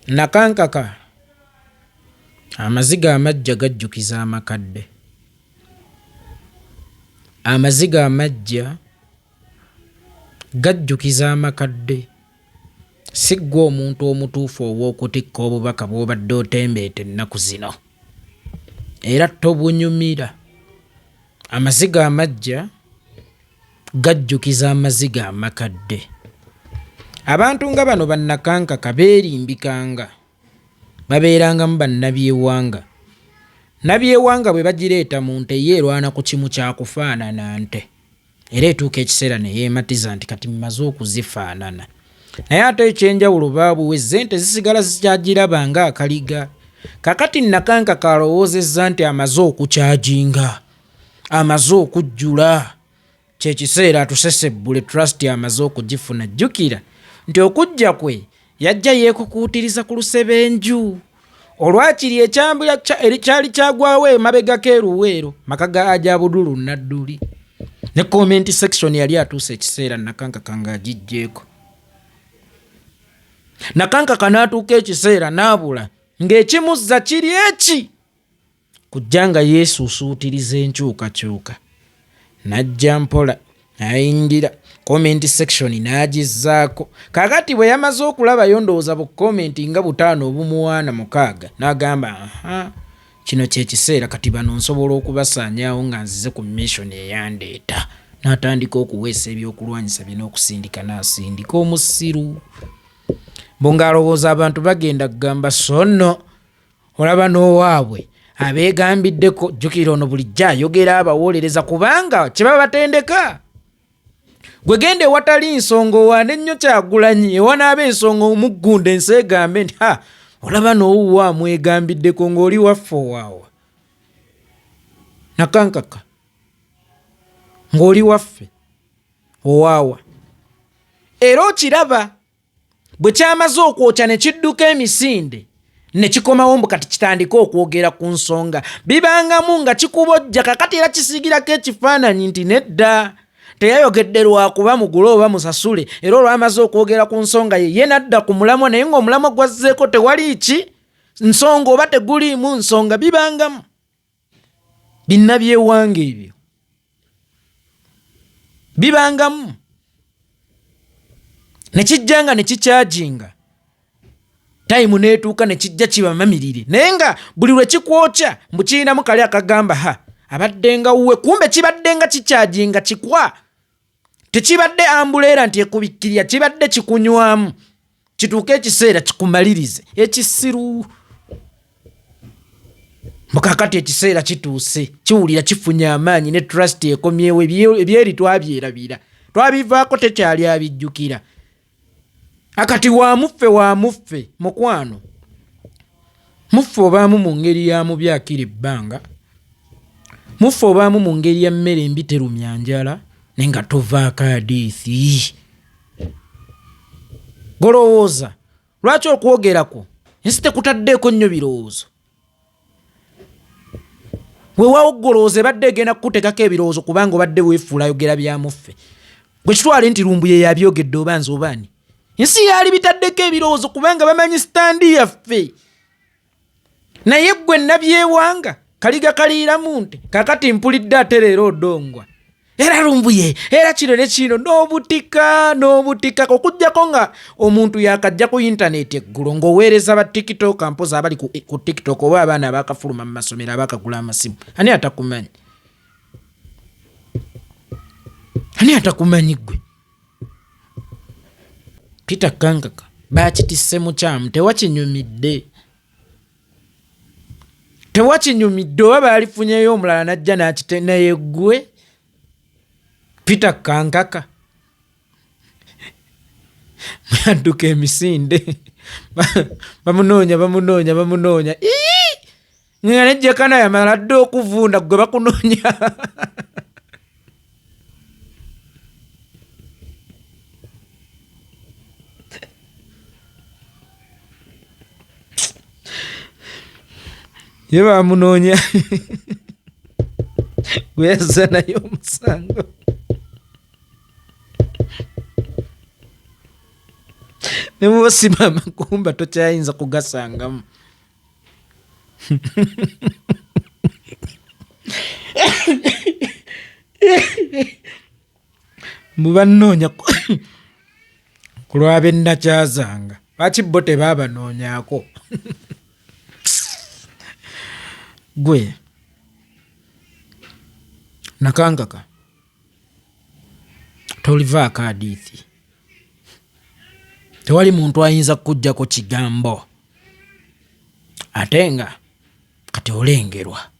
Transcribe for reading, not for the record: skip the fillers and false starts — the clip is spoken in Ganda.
Nakankaka amaziga amajja gajjukiza amakadde. Amaziga amajja gajjukiza amakadde. Siggwa omuntu omutuufu ow'okutikka obubaka bw'obadde otembeeta ennaku zino. Era tobunyumira. Amaziga amajja gajjukiza amaziga amakadde. Abantu nga bano bannakankaka beerimbikanga. Babeerangamu bannabyewanga. Nabyewanga bwe bagireeta mu nte yeerwana ku kimu kya kufaanana nte. Era etuuka ekiseera ne yeematiza nti kati mmaze okuzifaanana. Naye ate ekyenjawulo baabuwezze ente zisigala zikyagiraba nga akaliga. Kakati Nakankaka alowoozezza nti amaze okukyajinga. Amaze okujjula. Kyekiseera atusesebbule trust amaze okugifuna. Jjukira nti okujja kwe yajja yeekukuutiriza ku lusebenju. Olwakiri ekyambula erikyali kyagwawo emabegako eruweero maka ga Ajabudulu Nadduli. Ne comment section yali atuuse ekiseera Nakankaka ng'agijjeeko. Nakankaka n'atuuka ekiseera n'abula ng'ekimuzza kiri eki. Kujja nga yeesuusuutiriza enkyukakyuka. Najja mpola n'ayingira comment section n'agizzaako. Kakati bwe yamaze okulabayo ndowooza bu comment nga 5 obumuwaana 6 n'agamba kino kyekiseera kati bano nsobola okubasaanyaawo nga nzize ku mission eyandeeta. N'atandika okuweesa ebyokulwanyisa bino okusindika n'asindika omusiru. Ng'alowooza abantu bagenda kugamba sonno olaba n'owaabwe abeegambiddeko. Jjukira ono bulijjo ayogera abawolereza kubanga kye baba batendeka. Gwe gende watali nsonga owaane nnyo Kyagulanyi ewanaaba ensonga omuggunde enseegambe nti olaba n'owuwa amwegambiddeko ng'oli waffe owaawa. Nakankaka ng'oli waffe owaawa. Era okiraba bwe kyamaze okwokya ne kidduka emisinde ne kikomawo mbu kati kitandika okwogera ku nsonga. Bibangamu nga kikubojja kakati era kisigirako ekifaananyi nti nedda teyayogedde lwakuba mugule oba musasule. Era olwamaze okwogera ku nsonga ye nadda ku mulamwa naye ng'omulamwa gwazzeeko tewali ki nsonga oba teguliimu nsonga. Bibangamu binnabyewanga ebyo. Bibangamu ne kijjanga ne kikyajinga. Time neetuuka ne kijja kibamamirire. Naye nga buli lwe kikwokya mbu kirinamu kali akagamba abadde nga wuwe. Kumbe kibadde nga kikyajinga kikwa. Tekibadde ambuleera nti ekubikkirya, kibadde kikunywamu. Kituuka ekiseera kikumalirize. Ekisiru. Mukakati ekiseera kituuse. Kiwulira kifunye amaanyi ne trust ekomyewo ebyeri twabyerabira. Twabivaako tekyali abijjukira. Akati wa muffe mukwano. Muffe obaamu mu ngeri ya mubi akira ebbanga. Muffe obaamu mu ngeri ya mmere embi terumya njala nenga tovaako hadiisi. Golowooza lwaki okwogerako ensi tekutaddeeko nnyo birowoozo. Weewaawo golowooza ebadde egenda kukuteekako ebirowoozo kubanga obadde weefuula ayogera bya muffe. Gwe kitwale nti lumbu ye yabyogedde oba nze obaani. Ensi yali bitaddeko ebirowoozo kubanga bamanyi standi yaffe. Naye ggwe nabyewanga kaliga kaliira mu nte. Kakati mpulidde ate leero odongwa. Era lumbuye era kino ne kino n'obutika okuggyako nga omuntu yakajja ku intaneti eggulo ng'oweereza ba TikTok mpozi abali ku TikTok oba abaana abakafuluma mu masomero abakagula amasimu. Ani atakumanyi? Ani atakumanyi ggwe? Peter Kankaka baakitisse mukyamu tewakinyumidde. Tewakinyumidde oba baalifunyeyo omulala najja n'akitenaye ggwe. Peter Kankaka mwadduka emisinde bamunoonya nga nejjekana yamala dde okuvunda gwe bakunoonya. Ye bamunoonya gweyazza naye omusango. ne bw'oba si makumba tokyayinza kugasangamu. Mubanoonya ku lw'abe nakyazanga, lwaki bo tebaabanoonyako? Gwe Nakankaka tolivaako hadithi, tewali muntu ayinza kujjako kigambo ate nga kati olengerwa.